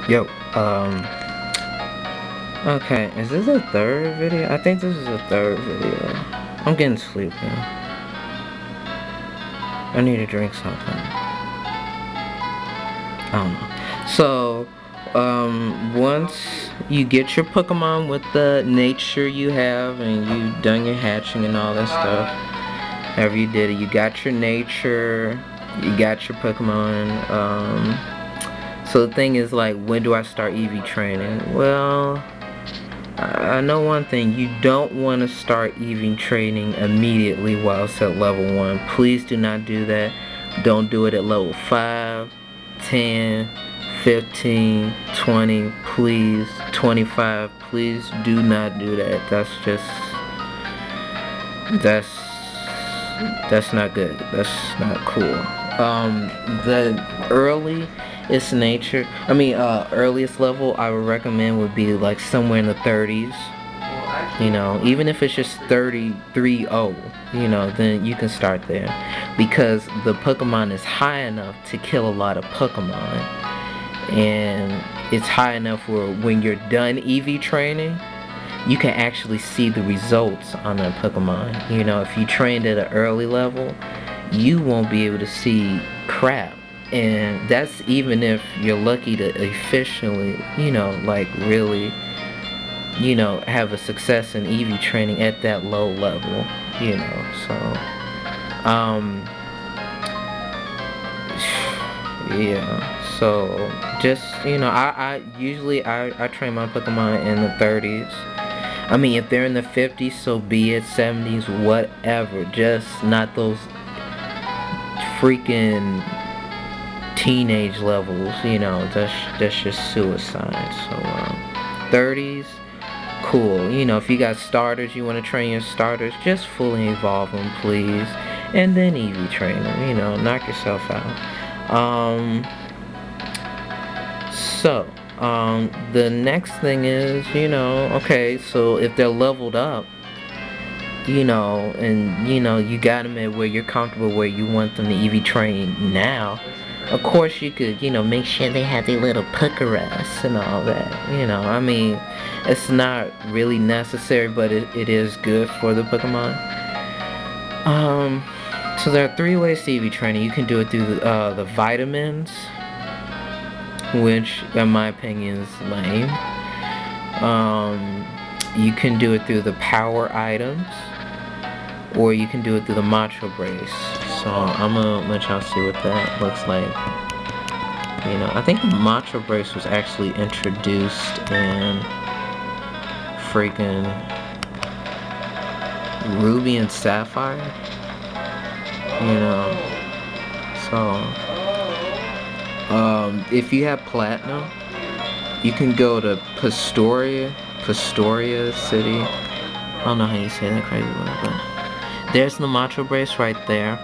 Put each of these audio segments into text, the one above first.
Yo, okay, is this a third video? I think this is a third video. I'm getting sleepy. I need to drink something. I don't know. So, once you get your Pokemon with the nature you have, and you done your hatching and all that stuff, however you did it, you got your nature, you got your Pokemon, so the thing is, like, when do I start EV training? Well, I know one thing, you don't want to start EV training immediately while it's at level 1. Please do not do that. Don't do it at level 5, 10, 15, 20, please, 25, please do not do that. That's not good. That's not cool. The earliest level I would recommend would be like somewhere in the 30s. You know, even if it's just 33-0, you know, then you can start there. Because the Pokemon is high enough to kill a lot of Pokemon. And it's high enough where when you're done EV training, you can actually see the results on that Pokemon. You know, if you trained at an early level, you won't be able to see crap. And that's even if you're lucky to efficiently, you know, like really, you know, have a success in EV training at that low level, you know. So, yeah. So, just, you know, I usually train my Pokemon in the 30s. I mean, if they're in the 50s, so be it, 70s, whatever. Just not those freaking teenage levels, you know. That's just suicide. So, 30s, cool. You know, if you got starters, you want to train your starters, just fully evolve them, please. And then EV train them, you know, knock yourself out. So, the next thing is, you know, okay, so if they're leveled up, you know, and, you know, you got them at where you're comfortable, where you want them to EV train now, of course you could, you know, make sure they have their little puckeras and all that, you know. I mean, it's not really necessary, but it is good for the Pokemon. So there are 3 ways to EV training. You can do it through the vitamins, which in my opinion is lame. You can do it through the power items, or you can do it through the Macho Brace. So I'm gonna let y'all see what that looks like. You know, I think the Macho Brace was actually introduced in freaking Ruby and Sapphire. You know, so if you have Platinum, you can go to Pastoria City. I don't know how you say that crazy word, but there's the Macho Brace right there.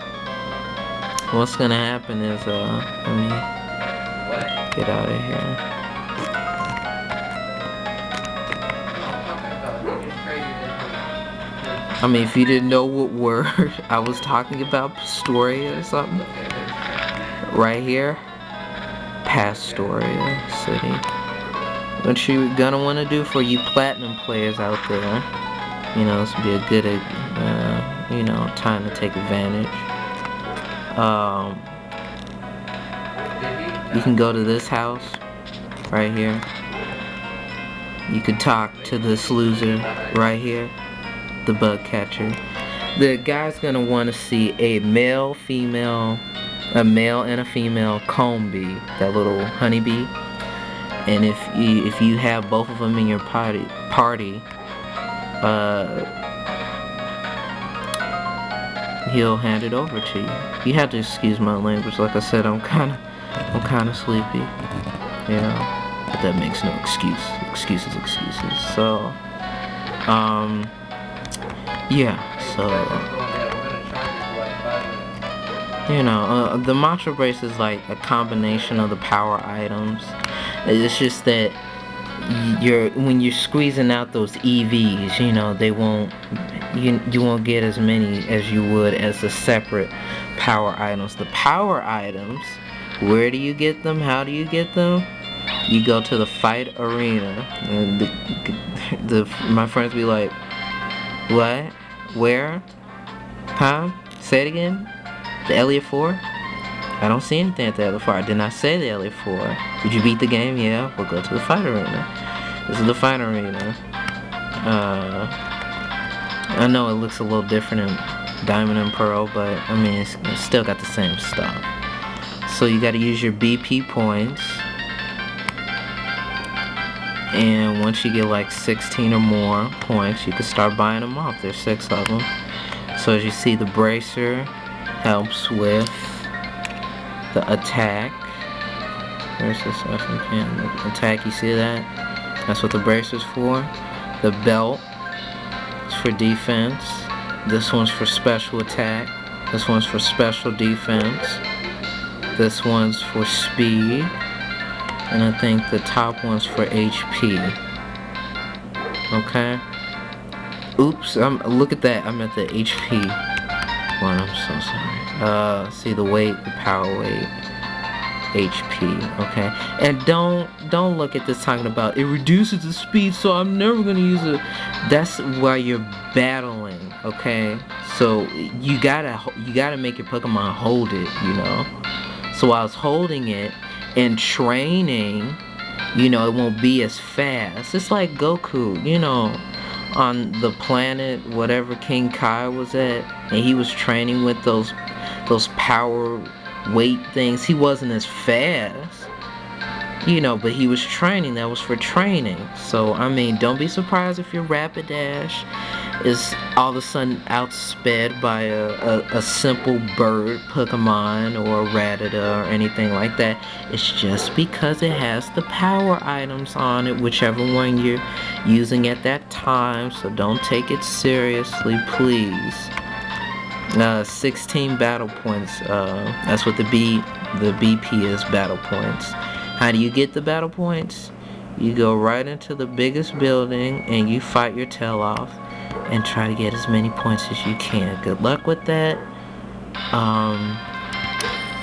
What's gonna happen is, let me get out of here. I mean, if you didn't know what word I was talking about, Pastoria or something, right here, Pastoria City. What you're gonna want to do for you Platinum players out there, you know, this would be a good, you know, time to take advantage. You can go to this house right here. You could talk to this loser right here, the bug catcher. The guy's gonna want to see a male, female, a male and a female comb bee, that little honeybee. And if you have both of them in your party, he'll hand it over to you. You have to excuse my language. Like I said, I'm kind of sleepy. You know, but that makes no excuse. Excuses. So, yeah. So, you know, the Macho Brace is like a combination of the power items. It's just that when you're squeezing out those EVs, you know, they won't, you won't get as many as you would as the separate power items. The power items, where do you get them? How do you get them? you go to the fight arena, and my friends be like, what? Where? Huh? Say it again? The Elliott 4? I don't see anything at the Elliott 4. I did not say the Elliott 4. Did you beat the game? Yeah. We'll go to the fight arena. This is the fight arena. I know it looks a little different in Diamond and Pearl, but I mean, it's still got the same stuff. So you got to use your BP points. And once you get like 16 or more points, you can start buying them off. There's 6 of them. So as you see, the bracer helps with the attack. Where's this attack? You see that? That's what the bracer's for. The belt is for defense. This one's for special attack. This one's for special defense. This one's for speed. And I think the top one's for HP. Okay? Oops, look at that. I'm at the HP one. I'm so sorry. See the weight, the power weight, HP. Okay? And don't look at this talking about it reduces the speed, so I'm never gonna use it. That's while you're battling. Okay? So you gotta make your Pokemon hold it. You know. So while I was holding it, in training, you know, it won't be as fast. It's like Goku, you know, on the planet, whatever King Kai was at, and he was training with those power weight things. He wasn't as fast, you know, but he was training. That was for training. So, I mean, don't be surprised if your Rapidash is all of a sudden outsped by a simple bird Pokemon or a Rattata or anything like that. It's just because it has the power items on it, whichever one you're using at that time. So don't take it seriously, please. 16 battle points. That's what the BP is, battle points. How do you get the battle points? You go right into the biggest building and you fight your tail off and try to get as many points as you can. Good luck with that.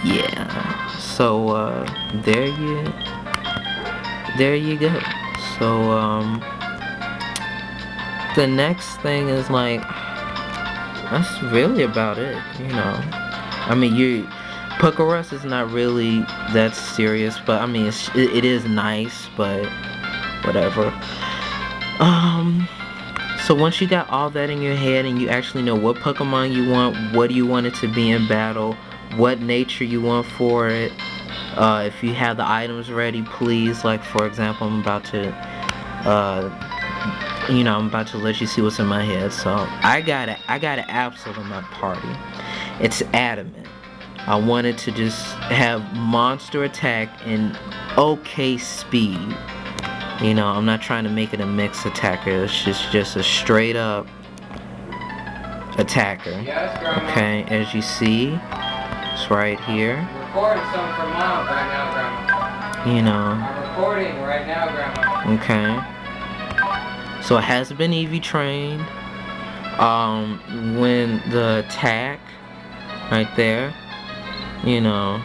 Yeah. So there you go. So the next thing is like, that's really about it, you know. I mean, Pokerus is not really that serious, but I mean, it is nice, but whatever. So once you got all that in your head and you actually know what Pokemon you want, what do you want it to be in battle, what nature you want for it, if you have the items ready, please, like for example, I'm about to let you see what's in my head. So I got an Absol in my party. It's adamant. I wanted to just have monster attack and okay speed. You know, I'm not trying to make it a mixed attacker. It's just a straight up attacker. Okay, as you see, it's right here. I'm recording something for Mom right now, Grandma. You know. I'm recording right now, Grandma. Okay. So it has been EV trained. When the attack right there, you know,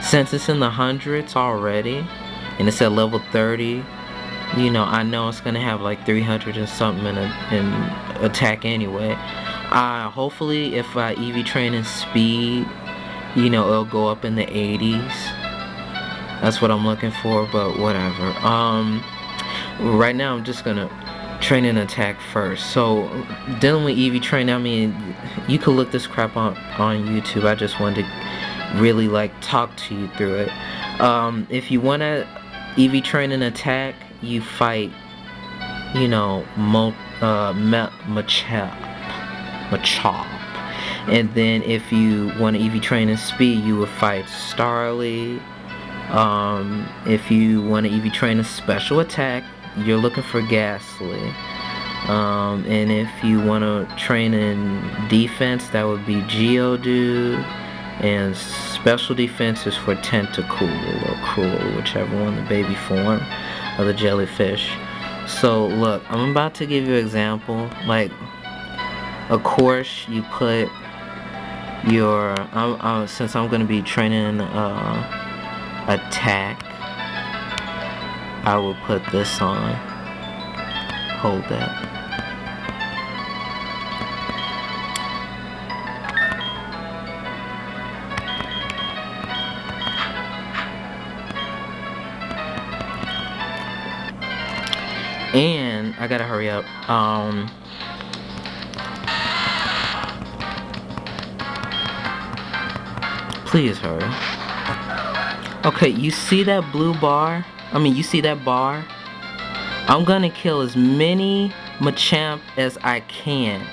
since it's in the hundreds already, and it's at level 30. You know, I know it's gonna have like 300 and something in attack anyway. Hopefully, if I EV train in speed, you know, it'll go up in the 80s. That's what I'm looking for, but whatever. Right now I'm just gonna train in attack first. So dealing with EV train, I mean, you could look this crap on YouTube. I just wanted to really like talk to you through it. If you wanna EV train in attack, you fight, you know, Machop. And then if you want to EV train in speed, you would fight Starly. If you want to EV train in special attack, you're looking for Ghastly. And if you want to train in defense, that would be Geodude. And special defense is for Tentacool or Cruel, whichever one, the baby form of the jellyfish. So look, I'm about to give you an example. Like, of course, you put your since I'm going to be training attack, I will put this on. Hold that. And I gotta hurry up. Please hurry. Okay, you see that blue bar? I mean, you see that bar? I'm gonna kill as many Machamp as I can,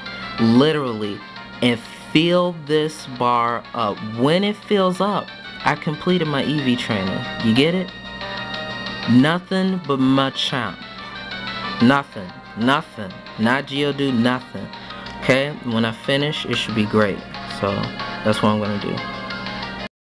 literally, and fill this bar up. When it fills up, I completed my EV training. You get it? Nothing but Machamp. Nothing. Nothing. Not Geodude, nothing. Okay? When I finish, it should be great. So, that's what I'm gonna do.